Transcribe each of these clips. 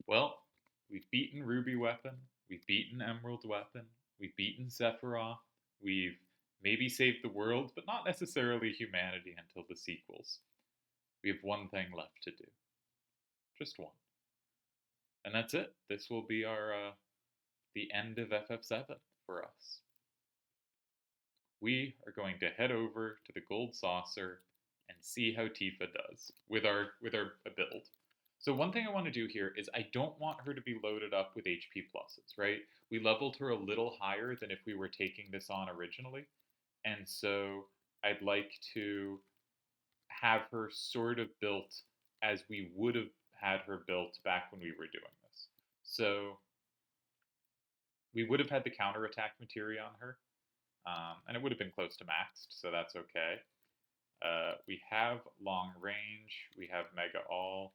Well, we've beaten Ruby Weapon, we've beaten Emerald Weapon, we've beaten Sephiroth, we've maybe saved the world, but not necessarily humanity until the sequels. We have one thing left to do. Just one. And that's it. This will be our the end of FF7 for us. We are going to head over to the Gold Saucer and see how Tifa does with our build. So one thing I want to do here is I don't want her to be loaded up with HP pluses, right? We leveled her a little higher than if we were taking this on originally, and so I'd like to have her sort of built as we would have had her built back when we were doing this. So we would have had the counterattack materia on her, and it would have been close to maxed, so that's okay. We have long range, we have Mega All.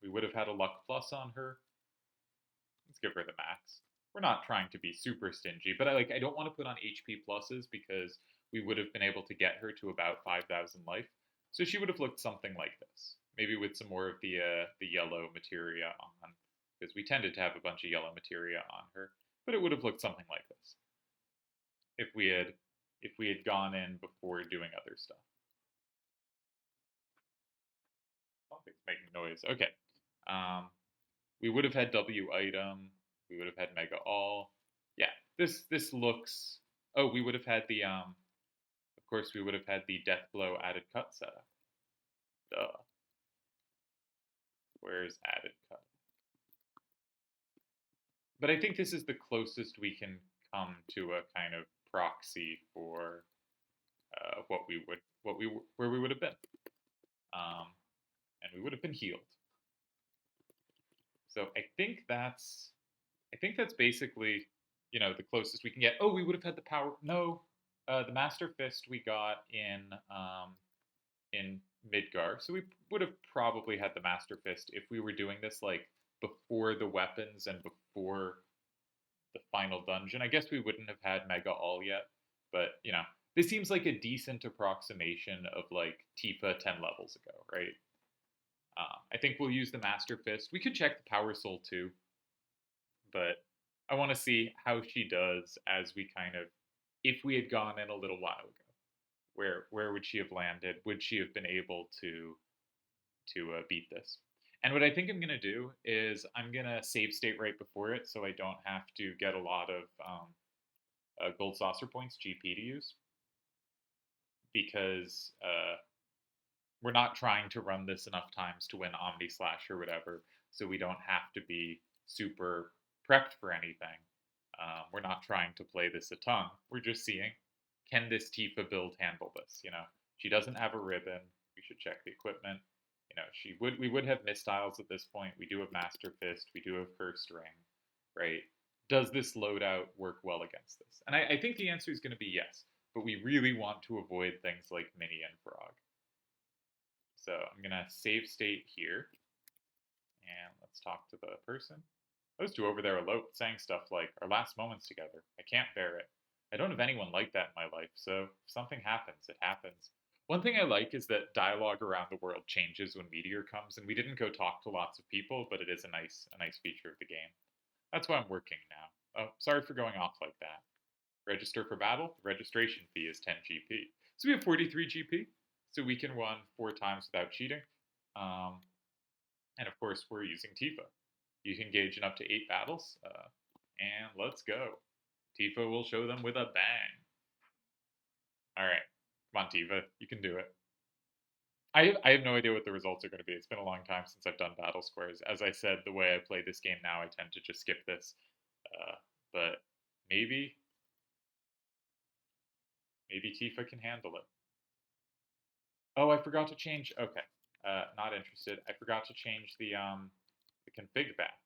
We would have had a Luck Plus on her. Let's give her the max. We're not trying to be super stingy, but I don't want to put on HP pluses because we would have been able to get her to about 5,000 life. So she would have looked something like this, maybe with some more of the yellow materia on, because we tended to have a bunch of yellow materia on her. But it would have looked something like this if we had gone in before doing other stuff. Something's making noise. Okay. We would have had W item. We would have had Mega All. Yeah, this looks. Oh, we would have had the Of course, we would have had the Death Blow added cut setup. Duh. Where's added cut? But I think this is the closest we can come to a kind of proxy for where we would have been, um, and we would have been healed. So I think that's basically, the closest we can get. Oh, we would have had the power. No, the Master Fist we got in Midgar, so we would have probably had the Master Fist if we were doing this like before the weapons and before the final dungeon. I guess we wouldn't have had Mega All yet, but this seems like a decent approximation of like Tifa 10 levels ago, right? I think we'll use the Master Fist. We could check the Power Soul too, but I want to see how she does as we kind of, if we had gone in a little while ago, where would she have landed? Would she have been able to beat this? And what I think I'm gonna do is I'm gonna save state right before it, so I don't have to get a lot of gold saucer points GP to use, because we're not trying to run this enough times to win Omni Slash or whatever, so we don't have to be super prepped for anything. We're not trying to play this a ton. We're just seeing, can this Tifa build handle this? She doesn't have a ribbon. We should check the equipment. We would have mistiles at this point. We do have Master Fist. We do have Cursed Ring, right? Does this loadout work well against this? And I think the answer is going to be yes, but we really want to avoid things like Mini and Frog. So I'm going to save state here, and let's talk to the person. Those two over there are saying stuff like, our last moments together. I can't bear it. I don't have anyone like that in my life, so if something happens, it happens. One thing I like is that dialogue around the world changes when Meteor comes, and we didn't go talk to lots of people, but it is a nice feature of the game. That's why I'm working now. Oh, sorry for going off like that. Register for battle. The registration fee is 10 GP. So we have 43 GP, so we can run 4 times without cheating. And of course, we're using Tifa. You can engage in up to 8 battles, and let's go. Tifa will show them with a bang. All right, come on, Tifa, you can do it. I have no idea what the results are going to be. It's been a long time since I've done battle squares. As I said, the way I play this game now, I tend to just skip this. But maybe Tifa can handle it. Oh, I forgot to change. Okay, not interested. I forgot to change the config back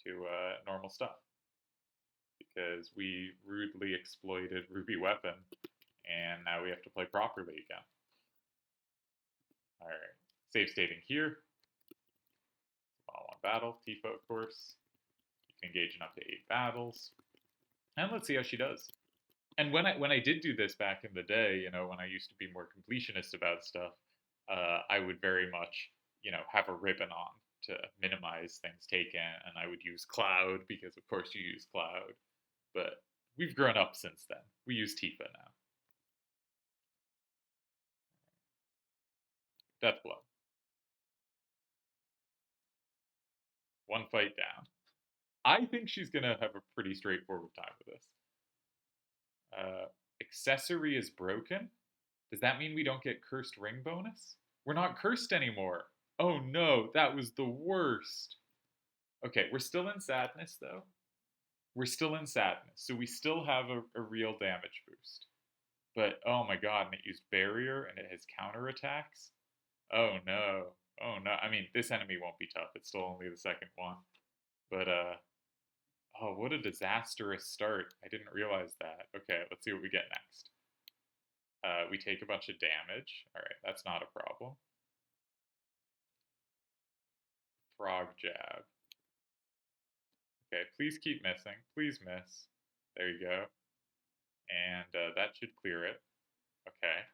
to normal stuff because we rudely exploited Ruby Weapon, and now we have to play properly again. All right, save stating here. One-on-one battle, Tifa, of course. You can engage in up to 8 battles, and let's see how she does. And when I did do this back in the day, when I used to be more completionist about stuff, I would very much, have a ribbon on. to minimize things taken, and I would use Cloud because, of course, you use Cloud. But we've grown up since then. We use Tifa now. Death Blow. One fight down. I think she's gonna have a pretty straightforward time with this. Accessory is broken. Does that mean we don't get cursed ring bonus? We're not cursed anymore. Oh no, that was the worst. Okay, we're still in sadness though. We're still in sadness, so we still have a real damage boost. But oh my god, and it used barrier and it has counter attacks. Oh no. Oh no. I mean, this enemy won't be tough. It's still only the second one. But oh, what a disastrous start. I didn't realize that. Okay, let's see what we get next. We take a bunch of damage. All right, that's not a problem. Frog jab. Okay, please keep missing. Please miss. There you go. And that should clear it. Okay.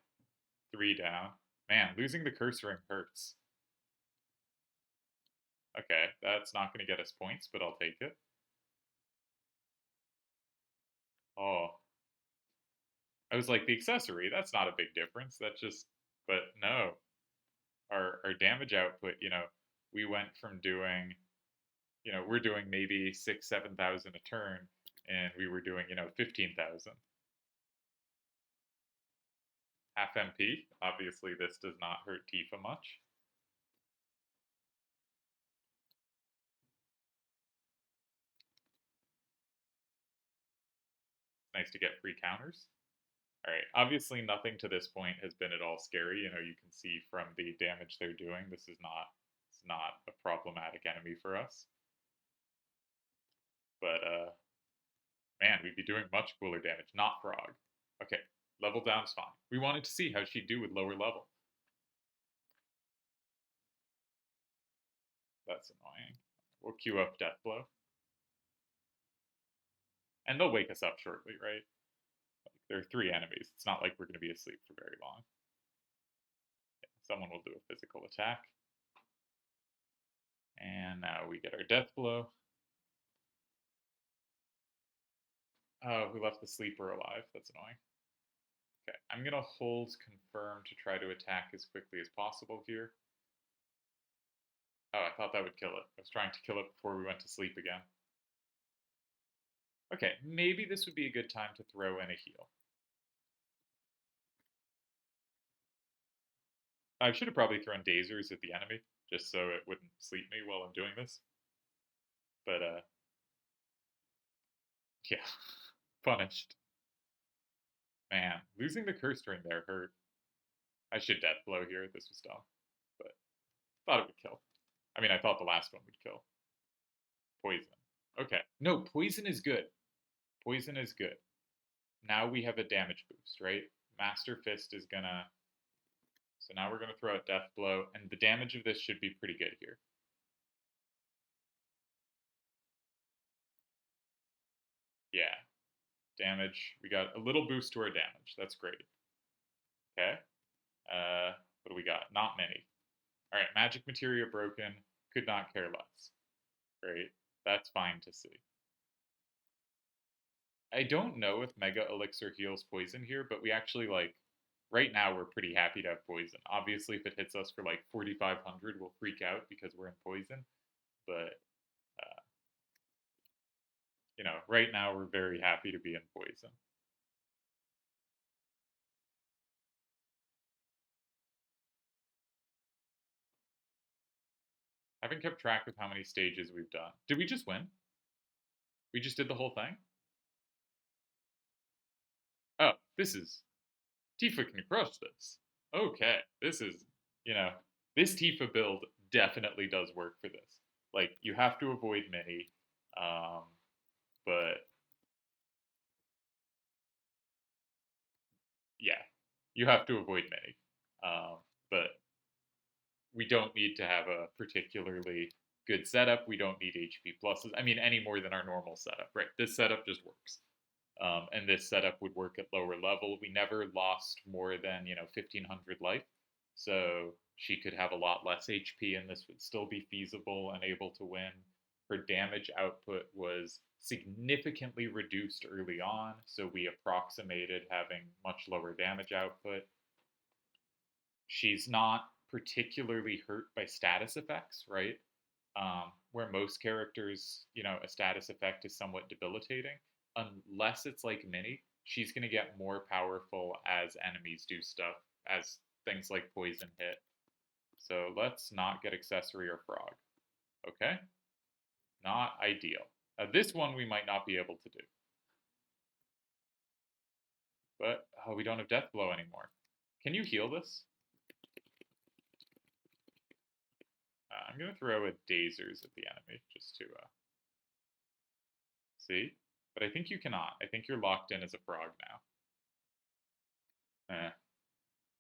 3 down. Man, losing the curse ring hurts. Okay, that's not going to get us points, but I'll take it. Oh. I was like, the accessory, that's not a big difference. That's just, but no. Our damage output, we went from doing, we're doing maybe 6, 7,000 a turn, and we were doing, 15,000. Half MP. Obviously, this does not hurt Tifa much. It's nice to get free counters. All right, obviously nothing to this point has been at all scary. You can see from the damage they're doing, this is not a problematic enemy for us. But man, we'd be doing much cooler damage. Not Frog. Okay, level down's fine. We wanted to see how she'd do with lower level. That's annoying. We'll queue up Death Blow. And they'll wake us up shortly, right? There are 3 enemies. It's not like we're going to be asleep for very long. Yeah, someone will do a physical attack. And now we get our Death Blow. Oh, we left the sleeper alive. That's annoying. Okay, I'm going to hold confirm to try to attack as quickly as possible here. Oh, I thought that would kill it. I was trying to kill it before we went to sleep again. Okay, maybe this would be a good time to throw in a heal. I should have probably thrown dazers at the enemy, just so it wouldn't sleep me while I'm doing this. But, yeah, punished. Man, losing the curse ring there hurt. I should Death Blow here, this was dumb. But, thought it would kill. I mean, I thought the last one would kill. Poison. Okay, no, poison is good. Poison is good. Now we have a damage boost, right? Master Fist is gonna... So now we're gonna throw out Death Blow, and the damage of this should be pretty good here. Yeah. Damage. We got a little boost to our damage. That's great. Okay. What do we got? Not many. Alright, magic materia broken. Could not care less. Great. That's fine to see. I don't know if Mega Elixir heals poison here, but we actually, right now we're pretty happy to have poison. Obviously, if it hits us for, 4,500, we'll freak out because we're in poison. But, right now we're very happy to be in poison. I haven't kept track of how many stages we've done. Did we just win? We just did the whole thing? Oh, this is... Tifa can crush this. Okay, this is, this Tifa build definitely does work for this. You have to avoid many, but... Yeah, you have to avoid many. But we don't need to have a particularly good setup. We don't need HP pluses. I mean, any more than our normal setup, right? This setup just works. And this setup would work at lower level. We never lost more than, 1,500 life. So She could have a lot less HP, and this would still be feasible and able to win. Her damage output was significantly reduced early on, so we approximated having much lower damage output. She's not particularly hurt by status effects, right? Where most characters, a status effect is somewhat debilitating. Unless it's like Minnie, she's going to get more powerful as enemies do stuff, as things like poison hit. So let's not get accessory or frog. Okay? Not ideal. This one we might not be able to do. But we don't have death blow anymore. Can you heal this? I'm going to throw a dazers at the enemy just to see. But I think you cannot. I think you're locked in as a frog now.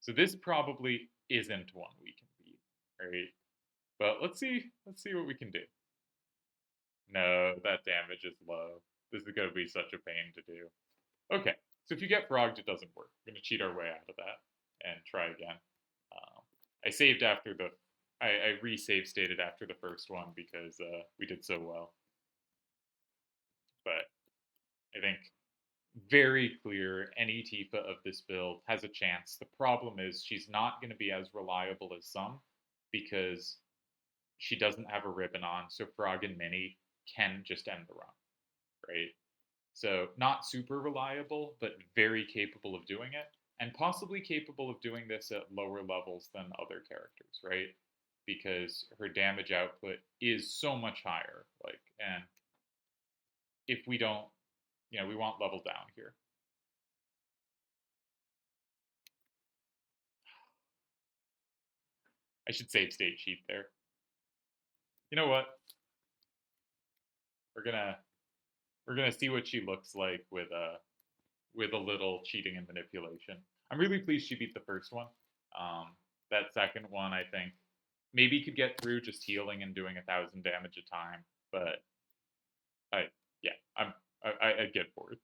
So this probably isn't one we can beat, right? But let's see what we can do. No, that damage is low. This is going to be such a pain to do. Okay, so if you get frogged, it doesn't work. We're going to cheat our way out of that and try again. I saved after the... I re-save stated after the first one because we did so well. But I think very clear any tifa of this build has a chance. The problem is she's not going to be as reliable as some because she doesn't have a ribbon on, so Frog and Minnie can just end the run, right? So not super reliable, but very capable of doing it, and possibly capable of doing this at lower levels than other characters, right? Because her damage output is so much higher, and if we don't, we want level down here. I should save state cheat there. You know what? We're gonna see what she looks like with a little cheating and manipulation. I'm really pleased she beat the first one. That second one, I think, maybe could get through just healing and doing 1,000 damage a time, but I'd get bored.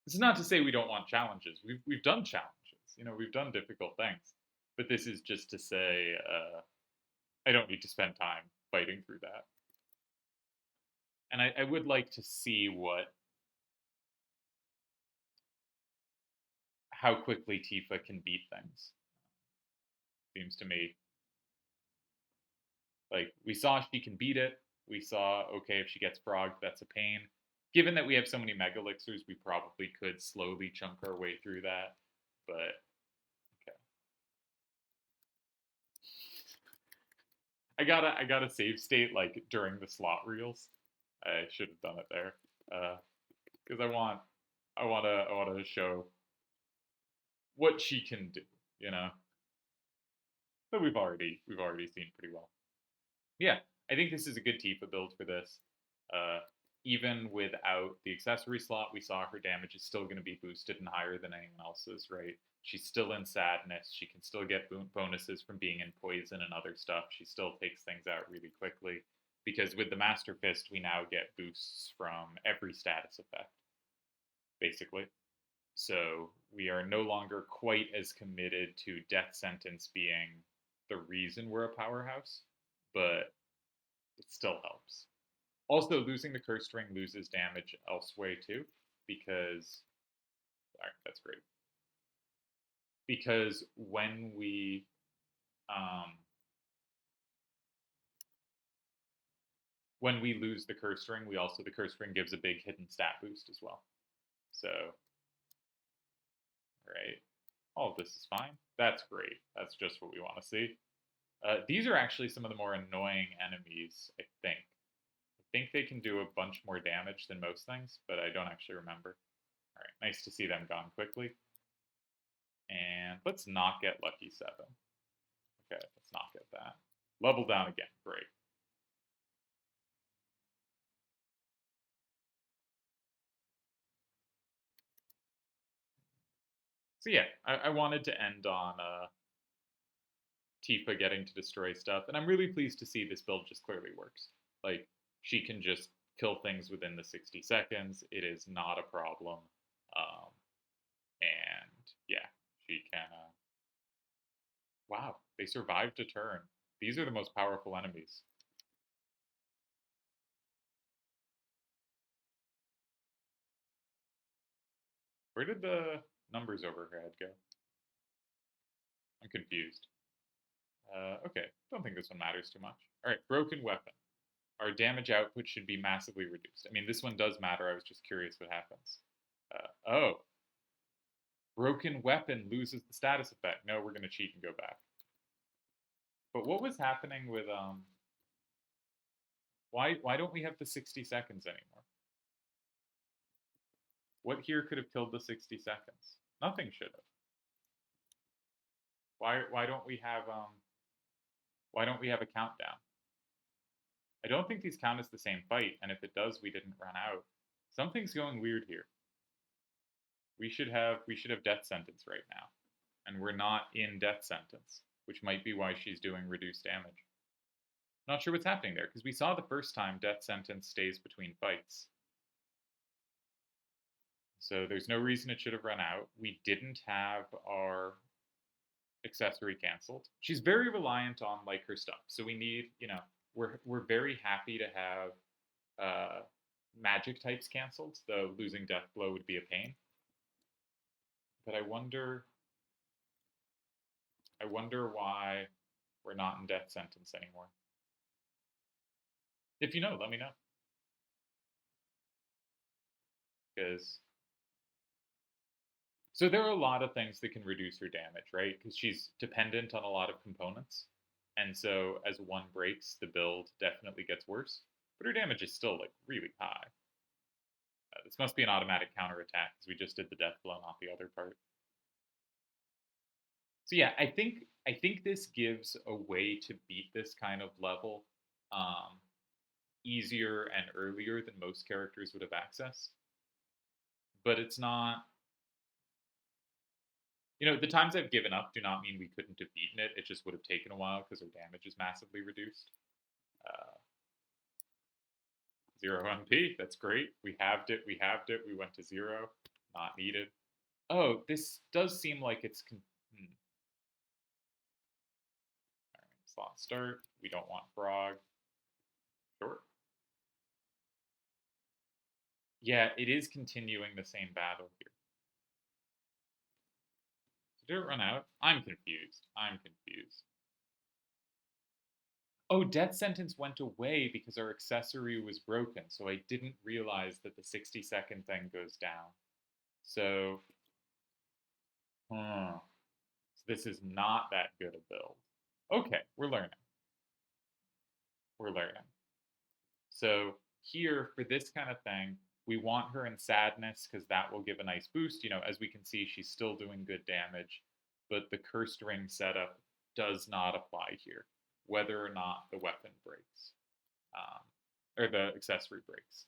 This is not to say we don't want challenges. We've done challenges. We've done difficult things, but this is just to say I don't need to spend time fighting through that. And I would like to see how quickly Tifa can beat things. Seems to me. Like, we saw she can beat it. We saw, okay, if she gets frogged, that's a pain. Given that we have so many Mega Elixirs, we probably could slowly chunk our way through that. But, okay. I gotta save state, like, during the slot reels. I should have done it there. Because I want to show what she can do, But we've already seen pretty well. Yeah, I think this is a good Tifa build for this. Even without the accessory slot, we saw her damage is still going to be boosted and higher than anyone else's, right? She's still in sadness. She can still get bonuses from being in poison and other stuff. She still takes things out really quickly. Because with the Master Fist, we now get boosts from every status effect, basically. So we are no longer quite as committed to Death Sentence being the reason we're a powerhouse, but it still helps. Also, losing the Curse Ring loses damage elsewhere too, because that's great. Because when we lose the Curse Ring, the Curse Ring gives a big hidden stat boost as well. So, right, all of this is fine. That's great. That's just what we want to see. These are actually some of the more annoying enemies, I think. I think they can do a bunch more damage than most things, but I don't actually remember. All right, nice to see them gone quickly. And let's not get Lucky 7. Okay, let's not get that. Level down again, great. So yeah, I wanted to end on Tifa getting to destroy stuff, and I'm really pleased to see this build just clearly works. Like, she can just kill things within the 60 seconds. It is not a problem. And yeah, she can Wow, they survived a turn. These are the most powerful enemies. Where did the numbers overhead go? I'm confused. Okay, don't think this one matters too much. All right, broken weapon. Our damage output should be massively reduced. I mean, this one does matter. I was just curious what happens. Oh, broken weapon loses the status effect. No, we're going to cheat and go back. But what was happening with why don't we have the 60 seconds anymore? What here could have killed the 60 seconds? Nothing should have. Why don't we have a countdown? I don't think these count as the same fight, and if it does, we didn't run out. Something's going weird here. We should have death sentence right now, and we're not in death sentence, which might be why she's doing reduced damage. Not sure what's happening there, because we saw the first time death sentence stays between fights. So there's no reason it should have run out. We didn't have our accessory canceled. She's very reliant on like her stuff. So we need, we're very happy to have magic types canceled, though losing death blow would be a pain. But I wonder why we're not in death sentence anymore. If you know, let me know. Because so there are a lot of things that can reduce her damage, right? Because she's dependent on a lot of components. And so as one breaks, the build definitely gets worse. But her damage is still like really high. This must be an automatic counterattack because we just did the death blow, not the other part. So yeah, I think this gives a way to beat this kind of level um, easier and earlier than most characters would have access. But it's not. The times I've given up do not mean we couldn't have beaten it. It just would have taken a while because our damage is massively reduced. Uh, 0 MP, that's great. We halved it. We halved it. We went to 0. Not needed. Oh, this does seem like it's. All right, slot start. We don't want frog. Sure. Yeah, it is continuing the same battle here. Did it run out? I'm confused. I'm confused. Oh, death sentence went away because our accessory was broken, so I didn't realize that the 60-second thing goes down. So, so this is not that good a build. Okay, we're learning. We're learning. So here, for this kind of thing, we want her in sadness because that will give a nice boost. As we can see, she's still doing good damage, but the cursed ring setup does not apply here, whether or not the weapon breaks, or the accessory breaks.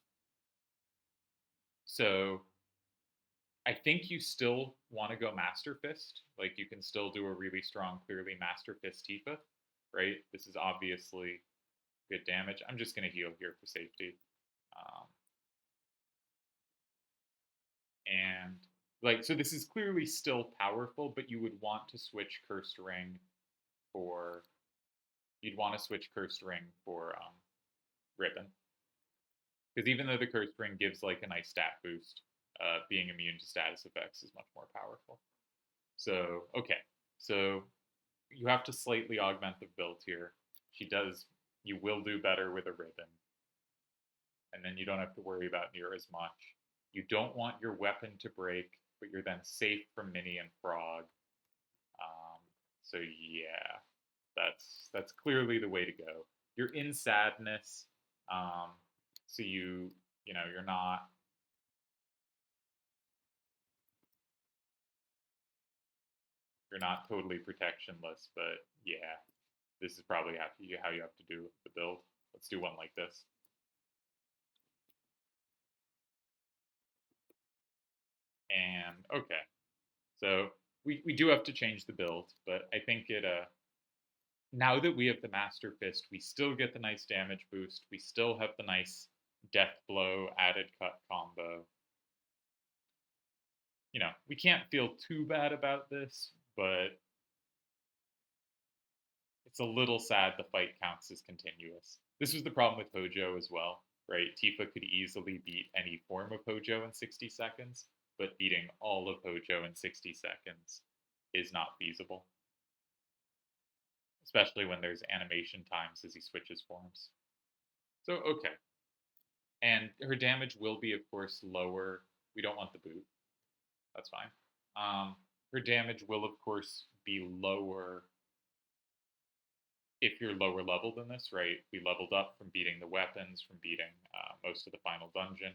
So I think you still want to go Master Fist. Like you can still do a really strong, clearly Master Fist tifa, right? This is obviously good damage. I'm just going to heal here for safety. Um, and like, so this is clearly still powerful, but you would want to switch Cursed Ring for, Ribbon. Because even though the Cursed Ring gives like a nice stat boost, being immune to status effects is much more powerful. So, okay. So you have to slightly augment the build here. You will do better with a ribbon. And then you don't have to worry about near as much. You don't want your weapon to break, but you're then safe from Mini and Frog. So yeah, that's clearly the way to go. You're in sadness, so you're not totally protectionless, but yeah, this is probably how you have to do the build. Let's do one like this. And okay, so we do have to change the build, but I think now that we have the Master Fist, we still get the nice damage boost. We still have the nice death blow added cut combo. We can't feel too bad about this, but It's a little sad the fight counts as continuous. This was the problem with Hojo as well, right? Tifa could easily beat any form of Hojo in 60 seconds, but beating all of Hojo in 60 seconds is not feasible, especially when there's animation times as he switches forms. So, okay. And her damage will be, of course, lower. We don't want the boot. That's fine. Her damage will, of course, be lower if you're lower level than this, right? We leveled up from beating the weapons, from beating most of the final dungeon.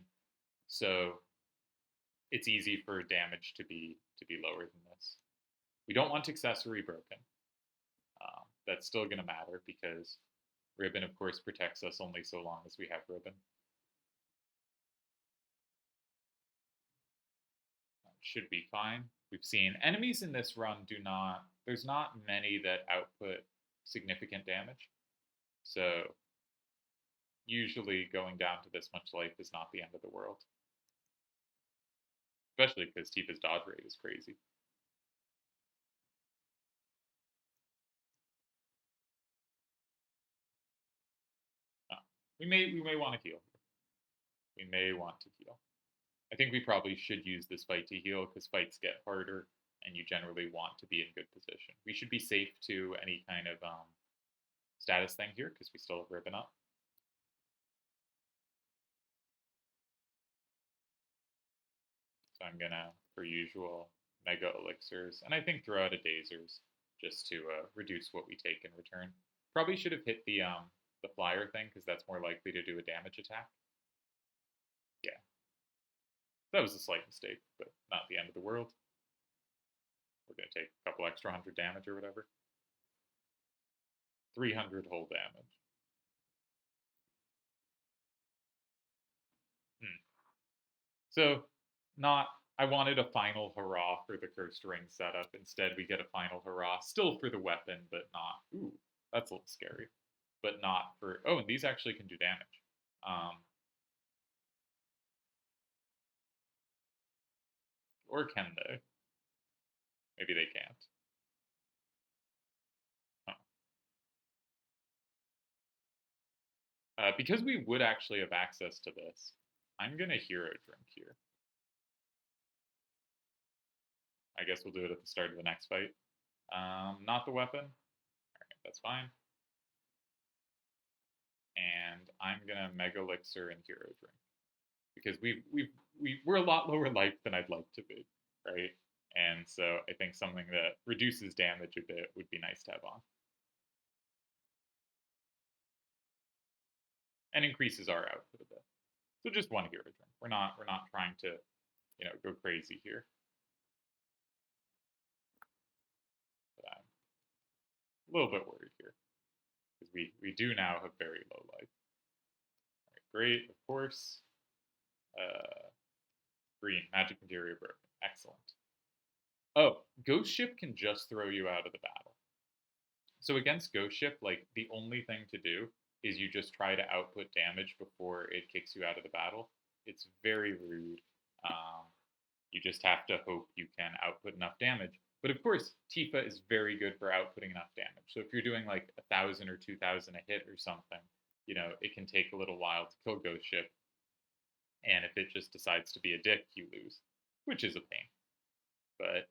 So it's easy for damage to be lower than this. We don't want accessory broken. That's still going to matter because ribbon, of course, protects us only so long as we have ribbon. Should be fine. We've seen enemies in this run there's not many that output significant damage. So usually going down to this much life is not the end of the world. Especially because Tifa's dodge rate is crazy. We may want to heal. We may want to heal. I think we probably should use this fight to heal because fights get harder and you generally want to be in good position. We should be safe to any kind of status thing here because we still have ribbon up. So I'm gonna, per usual, mega elixirs, and I think throw out a dazers just to reduce what we take in return. Probably should have hit the flyer thing because that's more likely to do a damage attack. Yeah, that was a slight mistake, but not the end of the world. We're gonna take a couple extra 100 damage or whatever. 300 whole damage. So, not. I wanted a final hurrah for the cursed ring setup. Instead, we get a final hurrah, still for the weapon, but not. Ooh, that's a little scary. But not for. Oh, and these actually can do damage. Or can they? Maybe they can't. Because we would actually have access to this, I'm gonna hero drink here. I guess we'll do it at the start of the next fight. Not the weapon. Alright, that's fine. And I'm gonna mega elixir and hero drink. Because we're a lot lower life than I'd like to be, right? And so I think something that reduces damage a bit would be nice to have on. And increases our output a bit. So just one hero drink. We're not trying to, go crazy here. But I'm a little bit worried here. Because we do now have very low life. All right, great, of course. Green, magic material broken. Excellent. Oh, Ghost Ship can just throw you out of the battle. So against Ghost Ship, like, the only thing to do is you just try to output damage before it kicks you out of the battle. It's very rude. You just have to hope you can output enough damage. But of course, Tifa is very good for outputting enough damage. So if you're doing like 1,000 or 2,000 a hit or something, it can take a little while to kill Ghost Ship. And if it just decides to be a dick, you lose, which is a pain. But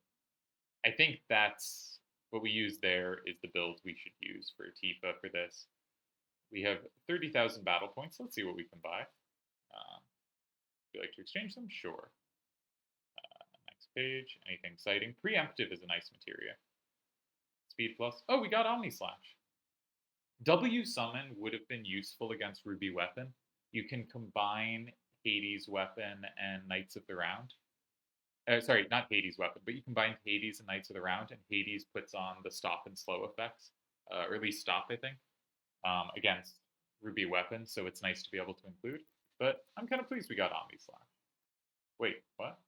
I think that's what we use there is the build we should use for Tifa for this. We have 30,000 battle points. Let's see what we can buy. Would you like to exchange them? Sure. Next page. Anything exciting? Preemptive is a nice materia. Speed plus. Oh, we got Omni Slash. W Summon would have been useful against Ruby Weapon. You can combine Hades Weapon and Knights of the Round. Sorry, not Hades Weapon, but you combine Hades and Knights of the Round, and Hades puts on the stop and slow effects, or at least stop, I think, against Ruby Weapon, so it's nice to be able to include. But I'm kind of pleased we got Omni Slash. Wait, what?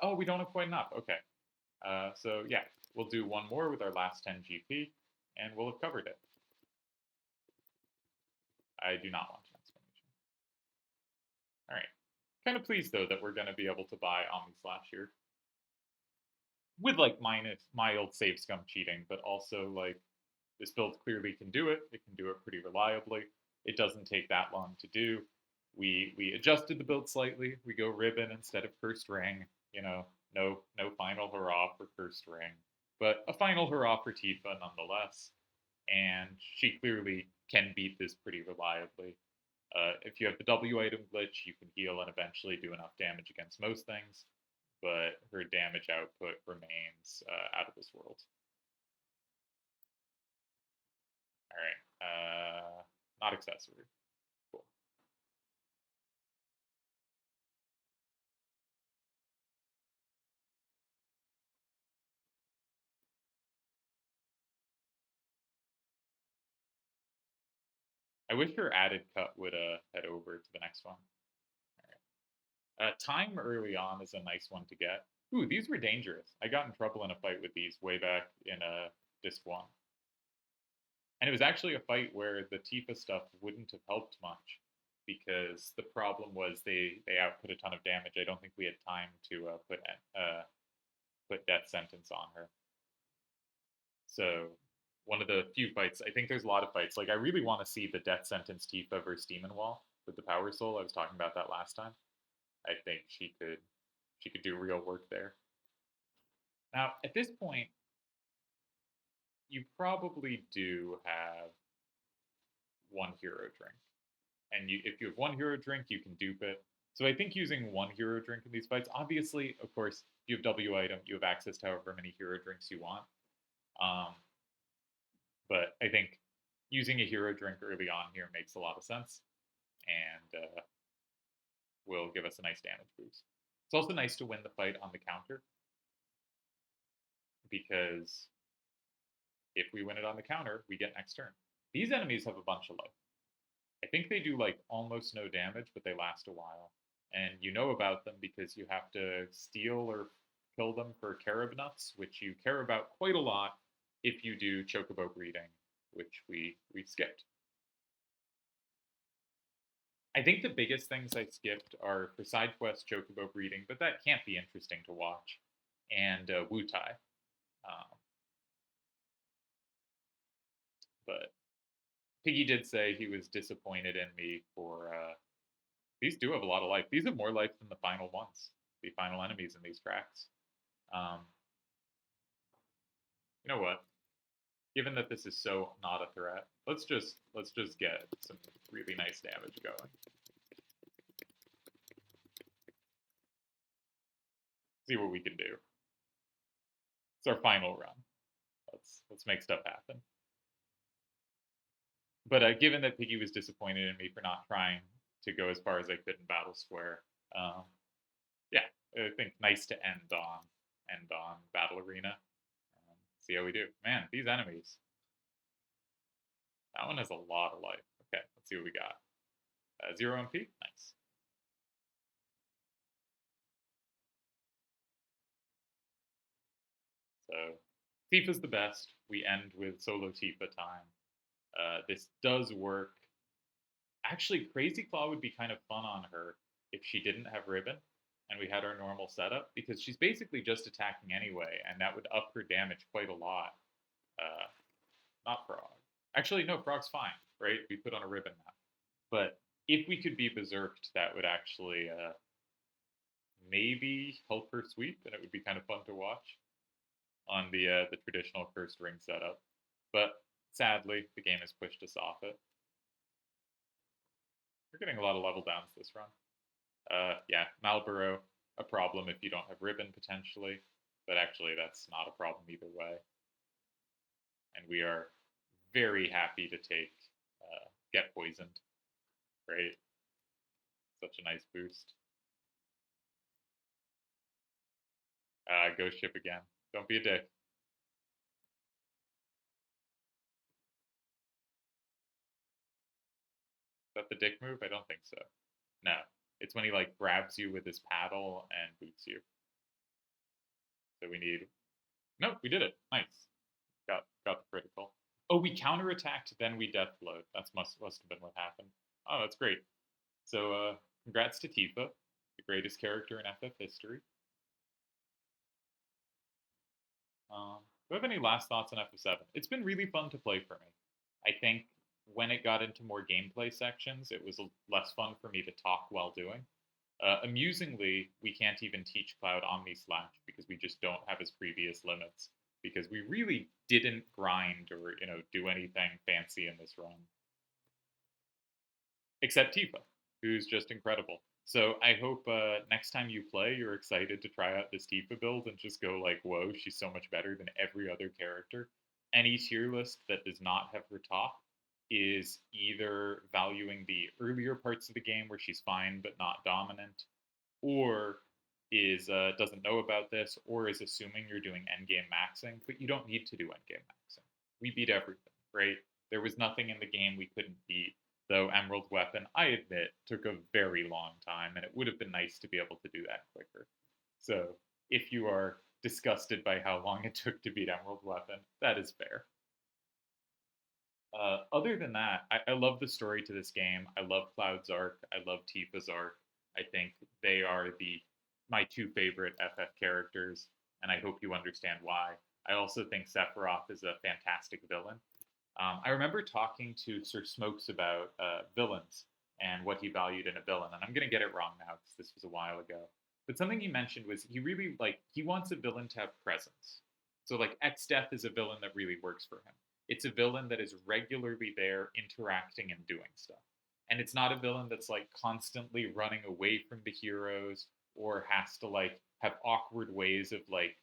Oh, we don't have quite enough. Okay. So yeah, we'll do one more with our last 10 GP, and we'll have covered it. I do not want an explanation. All right. Kind of pleased, though, that we're going to be able to buy Omni Slash here. With, like, mild save scum cheating, but also, like, This build clearly can do it. It can do it pretty reliably. It doesn't take that long to do. We adjusted the build slightly. We go ribbon instead of cursed ring. You know, no final hurrah for cursed ring, but a final hurrah for Tifa nonetheless. And she clearly can beat this pretty reliably. If you have the W item glitch, you can heal and eventually do enough damage against most things, but her damage output remains out of this world. All right, not accessory. Cool. I wish her added cut would head over to the next one. Time early on is a nice one to get. Ooh, these were dangerous. I got in trouble in a fight with these way back in Disc 1. And it was actually a fight where the Tifa stuff wouldn't have helped much because the problem was they output a ton of damage. I don't think we had time to put death sentence on her. So one of the few fights, I think there's a lot of fights. Like I really want to see the death sentence Tifa versus Demon Wall with the Power Soul. I was talking about that last time. I think she could do real work there. Now at this point, you probably do have one hero drink, and if you have one hero drink, you can dupe it. So I think using one hero drink in these fights, obviously, of course, if you have W item, you have access to however many hero drinks you want. Um, but I think using a hero drink early on here makes a lot of sense, and will give us a nice damage boost. It's also nice to win the fight on the counter, because if we win it on the counter, we get next turn. These enemies have a bunch of life. I think they do like almost no damage, but they last a while. And you know about them because you have to steal or kill them for carob nuts, which you care about quite a lot if you do chocobo breeding, which we skipped. I think the biggest things I skipped are for side quest chocobo breeding, but that can't be interesting to watch, and Wu Tai. But Piggy did say he was disappointed in me for these do have a lot of life. These have more life than the final ones, the final enemies in these tracks. Um, you know what? Given that this is so not a threat, let's just get some really nice damage going. See what we can do. It's our final run. Let's make stuff happen. But given that Piggy was disappointed in me for not trying to go as far as I could in Battle Square, yeah, I think nice to end on Battle Arena. See how we do. Man, these enemies. That one has a lot of life. Okay, let's see what we got. 0 MP, nice. So Tifa's the best. We end with solo Tifa time. This does work. Actually, Crazy Claw would be kind of fun on her if she didn't have Ribbon and we had our normal setup, because she's basically just attacking anyway, and that would up her damage quite a lot. Not Frog. Actually, no, Frog's fine, right? We put on a Ribbon now. But if we could be Berserked, that would actually maybe help her sweep, and it would be kind of fun to watch on the traditional cursed ring setup. But sadly, the game has pushed us off it. We're getting a lot of level downs this run. Yeah, Malboro, a problem if you don't have Ribbon potentially, but actually that's not a problem either way. And we are very happy to take Get Poisoned, right? Such a nice boost. Ghost Ship again. Don't be a dick. Is that the dick move? I don't think so. No. It's when he like grabs you with his paddle and boots you. So we need. Nope, we did it. Nice. Got the critical. Oh, we counterattacked, then we death blowed. That must have been what happened. Oh, that's great. So congrats to Tifa, the greatest character in FF history. Do I have any last thoughts on FF7? It's been really fun to play for me. I think when it got into more gameplay sections, it was less fun for me to talk while doing. Amusingly, we can't even teach Cloud Omni Slash because we just don't have his previous limits because we really didn't grind or do anything fancy in this run except Tifa, who's just incredible. So I hope next time you play, you're excited to try out this Tifa build and just go like, "Whoa, she's so much better than every other character." Any tier list that does not have her top is either valuing the earlier parts of the game where she's fine but not dominant, or is doesn't know about this, or is assuming you're doing endgame maxing, but you don't need to do endgame maxing. We beat everything, right? There was nothing in the game we couldn't beat. Though Emerald Weapon, I admit, took a very long time, and it would have been nice to be able to do that quicker. So, if you are disgusted by how long it took to beat Emerald Weapon, that is fair. Other than that, I love the story to this game. I love Cloud's arc. I love Tifa's arc. I think they are my two favorite FF characters, and I hope you understand why. I also think Sephiroth is a fantastic villain. I remember talking to Sir Smokes about villains and what he valued in a villain, and I'm gonna get it wrong now because this was a while ago. But something he mentioned was he really he wants a villain to have presence. So like X Death is a villain that really works for him. It's a villain that is regularly there, interacting and doing stuff, and it's not a villain that's like constantly running away from the heroes or has to like have awkward ways of like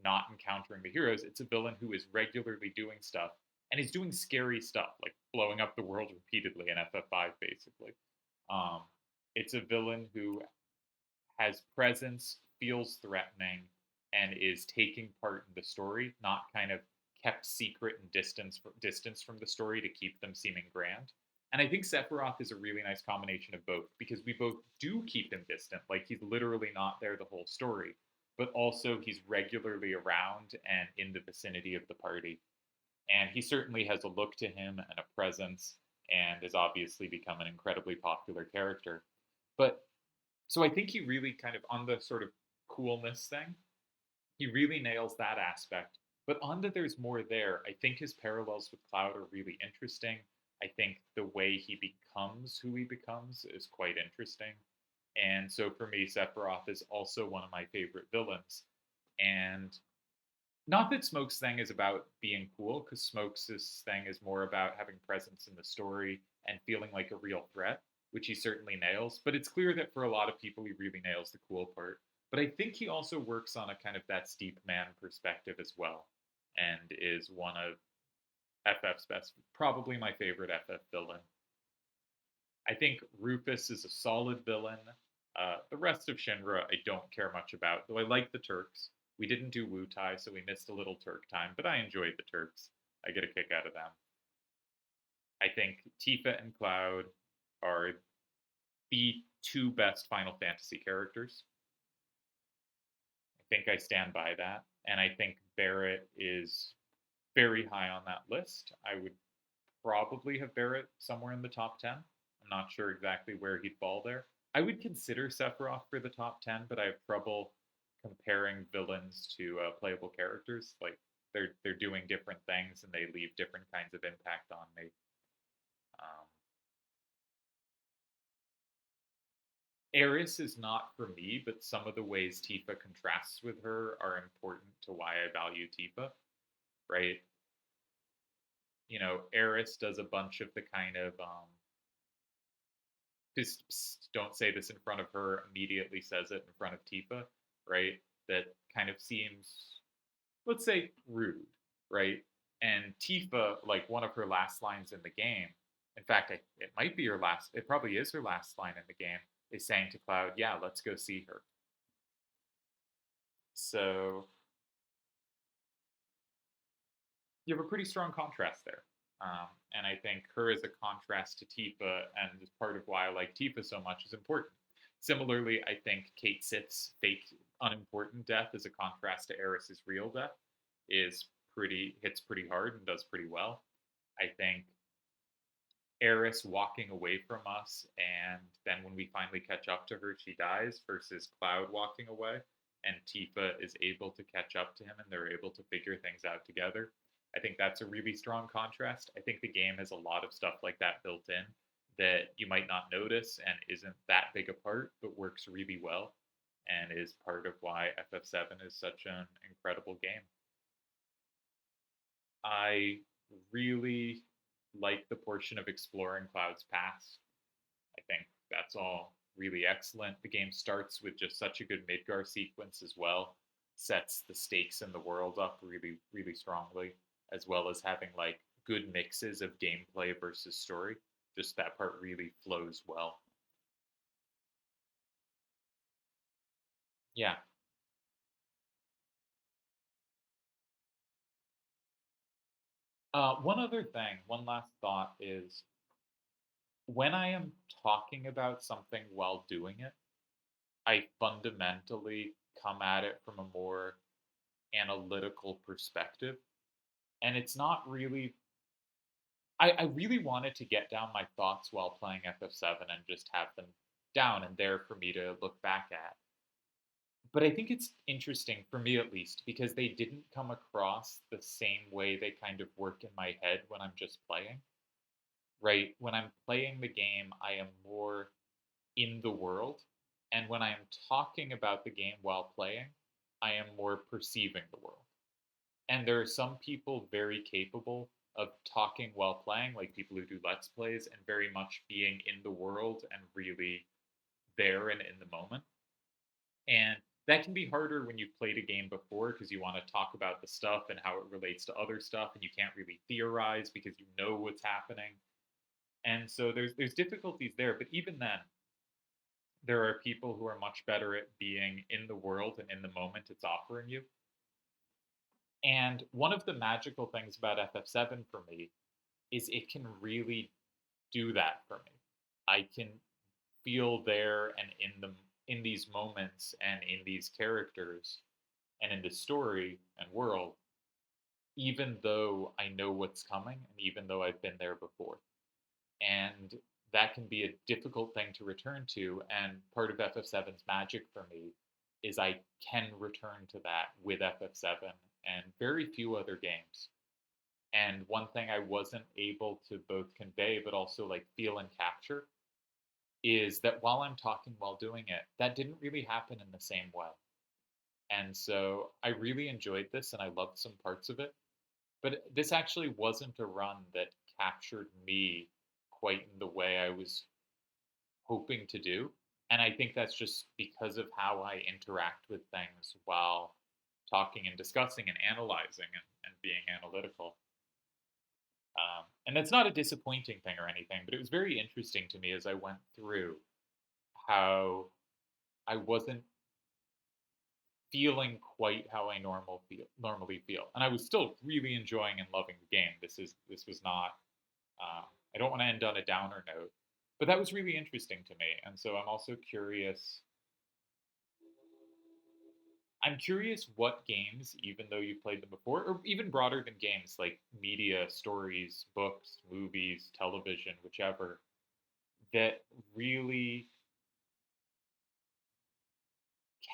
not encountering the heroes. It's a villain who is regularly doing stuff and he's doing scary stuff like blowing up the world repeatedly in FF5, basically. Um, it's a villain who has presence, feels threatening, and is taking part in the story, not kind of kept secret and distance from the story to keep them seeming grand. And I think Sephiroth is a really nice combination of both because we both do keep him distant, like he's literally not there the whole story, but also he's regularly around and in the vicinity of the party. And he certainly has a look to him and a presence and has obviously become an incredibly popular character. But so I think he really kind of, on the sort of coolness thing, he really nails that aspect. But on that there's more there, I think his parallels with Cloud are really interesting. I think the way he becomes who he becomes is quite interesting. And so for me, Sephiroth is also one of my favorite villains. And not that Smoke's thing is about being cool, because Smoke's thing is more about having presence in the story and feeling like a real threat, which he certainly nails. But it's clear that for a lot of people, he really nails the cool part. But I think he also works on a kind of that steep man perspective as well, and is one of FF's best, probably my favorite FF villain. I think Rufus is a solid villain. The rest of Shinra, I don't care much about, though I like the Turks. We didn't do Wu Tai, so we missed a little Turk time, but I enjoyed the Turks. I get a kick out of them. I think Tifa and Cloud are the two best Final Fantasy characters. I think I stand by that. And I think Barrett is very high on that list. I would probably have Barrett somewhere in the top 10. I'm not sure exactly where he'd fall there. I would consider Sephiroth for the top 10, but I have trouble comparing villains to playable characters. Like they're doing different things and they leave different kinds of impact on me. Um, Eris is not for me, but some of the ways Tifa contrasts with her are important to why I value Tifa, right? Eris does a bunch of the kind of just don't say this in front of her, immediately says it in front of Tifa, right? That kind of seems, let's say, rude, right? And Tifa, like one of her last lines in the game, in fact, it might be her last, it probably is her last line in the game, is saying to Cloud, yeah, let's go see her. So you have a pretty strong contrast there. And I think her as a contrast to Tifa, and part of why I like Tifa so much, is important. Similarly, I think Kate Sith's fake, unimportant death as a contrast to Eris's real death hits pretty hard and does pretty well. I think Eris walking away from us, and then when we finally catch up to her, she dies, versus Cloud walking away, and Tifa is able to catch up to him and they're able to figure things out together. I think that's a really strong contrast. I think the game has a lot of stuff like that built in that you might not notice and isn't that big a part, but works really well and is part of why FF7 is such an incredible game. I really like the portion of exploring Cloud's past. I think that's all really excellent. The game starts with just such a good Midgar sequence as well, sets the stakes in the world up really, really strongly, as well as having like good mixes of gameplay versus story. Just that part really flows well. Yeah. One other thing, one last thought is when I am talking about something while doing it, I fundamentally come at it from a more analytical perspective. And it's not really, I really wanted to get down my thoughts while playing FF7 and just have them down and there for me to look back at. But I think it's interesting, for me at least, because they didn't come across the same way they kind of work in my head when I'm just playing. Right? When I'm playing the game, I am more in the world. And when I am talking about the game while playing, I am more perceiving the world. And there are some people very capable of talking while playing, like people who do Let's Plays, and very much being in the world and really there and in the moment. And that can be harder when you've played a game before because you want to talk about the stuff and how it relates to other stuff, and you can't really theorize because you know what's happening. And so there's difficulties there, but even then, there are people who are much better at being in the world and in the moment it's offering you. And one of the magical things about FF7 for me is it can really do that for me. I can feel there and in these moments and in these characters and in the story and world, even though I know what's coming and even though I've been there before. And that can be a difficult thing to return to. And part of FF7's magic for me is I can return to that with FF7 and very few other games. And one thing I wasn't able to both convey but also like feel and capture is that while I'm talking while doing it, that didn't really happen in the same way. And so I really enjoyed this and I loved some parts of it. But this actually wasn't a run that captured me quite in the way I was hoping to do. And I think that's just because of how I interact with things while talking and discussing and analyzing and being analytical. And that's not a disappointing thing or anything, but it was very interesting to me as I went through how I wasn't feeling quite how I normally feel, and I was still really enjoying and loving the game. This was not. I don't want to end on a downer note, but that was really interesting to me, and so I'm also curious. I'm curious what games, even though you've played them before, or even broader than games like media, stories, books, movies, television, whichever, that really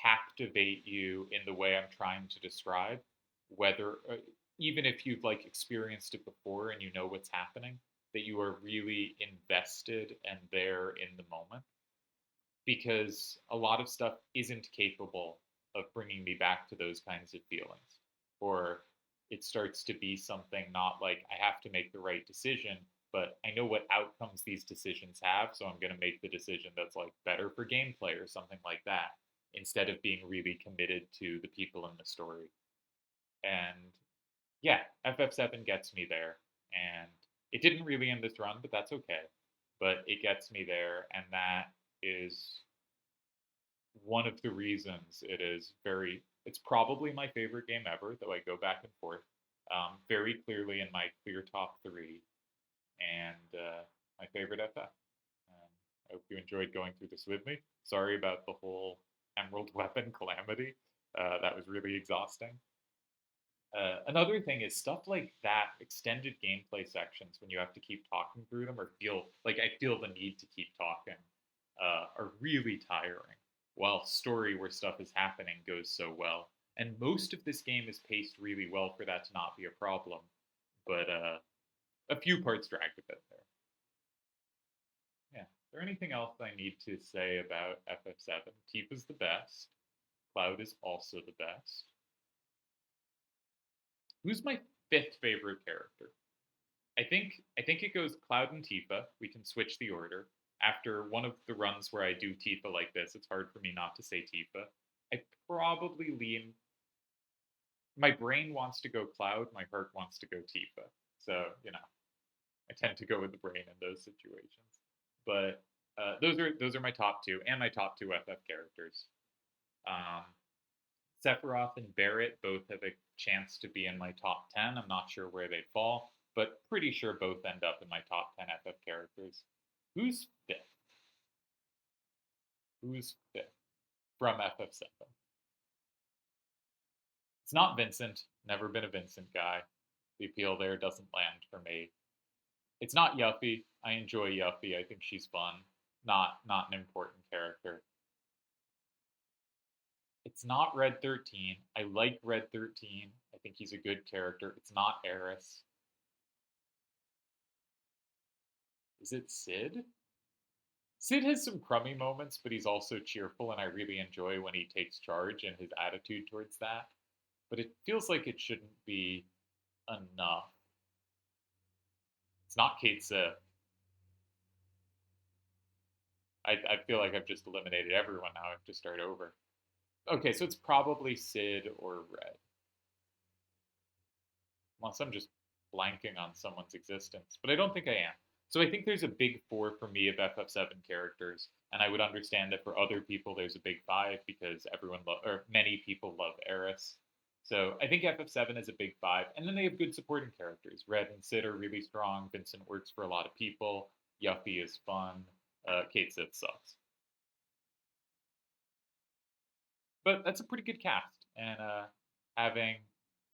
captivate you in the way I'm trying to describe, whether even if you've like experienced it before and you know what's happening, that you are really invested and there in the moment. Because a lot of stuff isn't capable of bringing me back to those kinds of feelings. Or it starts to be something not like I have to make the right decision, but I know what outcomes these decisions have, so I'm going to make the decision that's like better for gameplay or something like that, instead of being really committed to the people in the story. And yeah, FF7 gets me there. And it didn't really end this run, but that's okay. But it gets me there, and that is one of the reasons it's probably my favorite game ever, though I go back and forth. Very clearly in my clear top three, and my favorite FF. I hope you enjoyed going through this with me. Sorry about the whole Emerald Weapon calamity. That was really exhausting. Another thing is stuff like that, extended gameplay sections when you have to keep talking through them or feel like I feel the need to keep talking, are really tiring. while story where stuff is happening goes so well. And most of this game is paced really well for that to not be a problem. But a few parts dragged a bit there. Yeah. Is there anything else I need to say about FF7? Tifa's the best. Cloud is also the best. Who's my fifth favorite character? I think it goes Cloud and Tifa. We can switch the order. After one of the runs where I do Tifa like this, it's hard for me not to say Tifa. I probably lean. My brain wants to go Cloud. My heart wants to go Tifa. So I tend to go with the brain in those situations. But those are my top two, and my top two FF characters. Um, Sephiroth and Barrett both have a chance to be in my top 10. I'm not sure where they fall, but pretty sure both end up in my top 10 FF characters. Who's fifth? Who's fifth from FF7? It's not Vincent. Never been a Vincent guy. The appeal there doesn't land for me. It's not Yuffie. I enjoy Yuffie. I think she's fun. Not an important character. It's not Red 13. I like Red 13. I think he's a good character. It's not Eris. Is it Sid? Sid has some crummy moments, but he's also cheerful, and I really enjoy when he takes charge and his attitude towards that. But it feels like it shouldn't be enough. It's not Kate Sith. I feel like I've just eliminated everyone now. I have to start over. Okay, so it's probably Sid or Red. Unless I'm just blanking on someone's existence. But I don't think I am. So I think there's a big four for me of FF7 characters, and I would understand that for other people there's a big five because many people love Eris. So I think FF7 is a big five, and then they have good supporting characters. Red and Sid are really strong. Vincent works for a lot of people. Yuffie is fun. Kate Sith sucks. But that's a pretty good cast, and having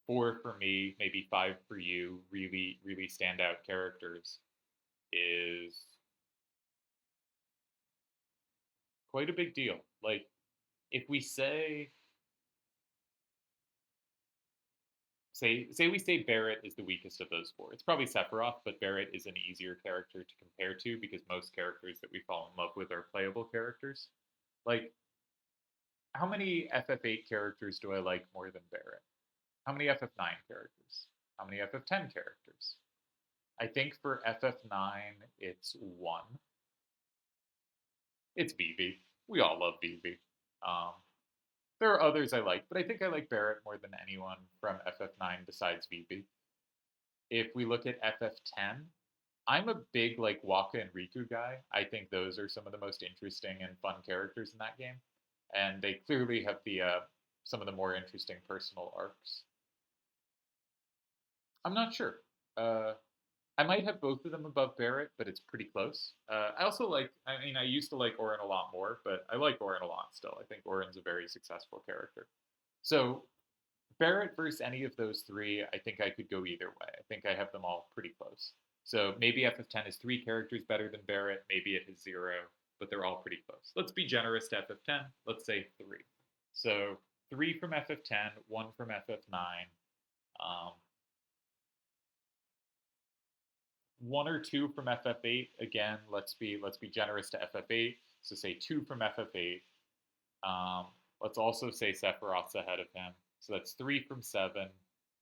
four for me, maybe five for you, really really standout characters is quite a big deal. Like, if we say we say Barrett is the weakest of those four, it's probably Sephiroth, but Barrett is an easier character to compare to because most characters that we fall in love with are playable characters. Like, how many FF8 characters do I like more than Barrett? How many FF9 characters? How many FF10 characters? I think for FF9, it's one. It's Vivi. We all love Vivi. Um, there are others I like, but I think I like Barrett more than anyone from FF9 besides Vivi. If we look at FF10, I'm a big like Waka and Riku guy. I think those are some of the most interesting and fun characters in that game, and they clearly have the some of the more interesting personal arcs. I'm not sure. Uh, I might have both of them above Barrett, but it's pretty close. I also like, I mean, I used to like Orin a lot more, but I like Orin a lot still. I think Orin's a very successful character. So, Barrett versus any of those three, I think I could go either way. I think I have them all pretty close. So, maybe FF10 is three characters better than Barrett, maybe it is zero, but they're all pretty close. Let's be generous to FF10. Let's say three. So, three from FF10, one from FF9. Um, one or two from FF8. Again, let's be generous to FF8. So say two from FF8. Um, let's also say Sephiroth's ahead of him. So that's three from seven,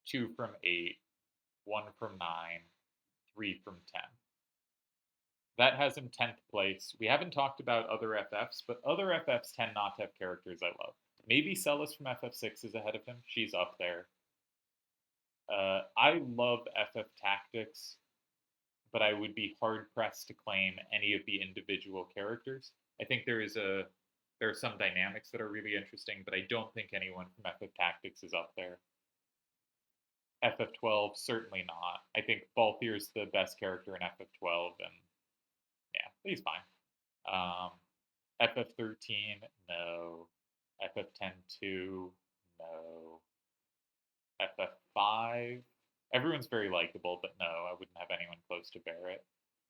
two from eight, one from nine, three from 10. That has him 10th place. We haven't talked about other FFs, but other FFs tend not to have characters I love. Maybe Celis from FF6 is ahead of him. She's up there. I love FF Tactics, but I would be hard pressed to claim any of the individual characters. I think there are some dynamics that are really interesting, but I don't think anyone from FF Tactics is up there. FF12 certainly not. I think Balthier's the best character in FF12, and yeah, he's fine. FF13 no. FF10 2 no. FF5 everyone's very likable, but no, I wouldn't have anyone close to Barrett.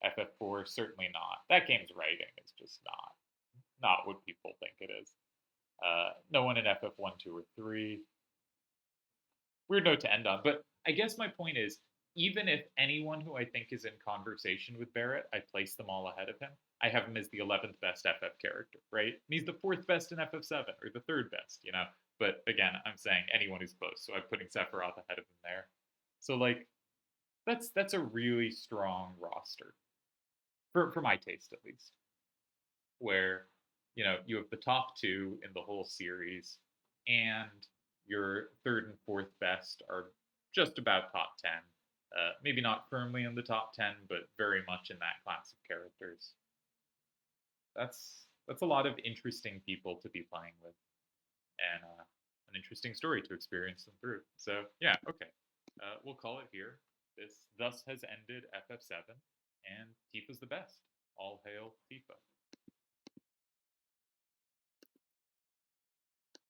FF4 certainly not. That game's writing is just not what people think it is. No one in FF1, 2, or 3. Weird note to end on. But I guess my point is, even if anyone who I think is in conversation with Barrett, I place them all ahead of him. I have him as the 11th best FF character, right? And he's the 4th best in FF7, or the 3rd best, you know? But again, I'm saying anyone who's close, so I'm putting Sephiroth ahead of him there. So, like, that's a really strong roster, for my taste at least, where, you know, you have the top two in the whole series, and your third and fourth best are just about top 10. Maybe not firmly in the top 10, but very much in that class of characters. That's a lot of interesting people to be playing with, and an interesting story to experience them through. So yeah, okay, we'll call it here. This thus has ended FF7, and Tifa's the best. All hail Tifa.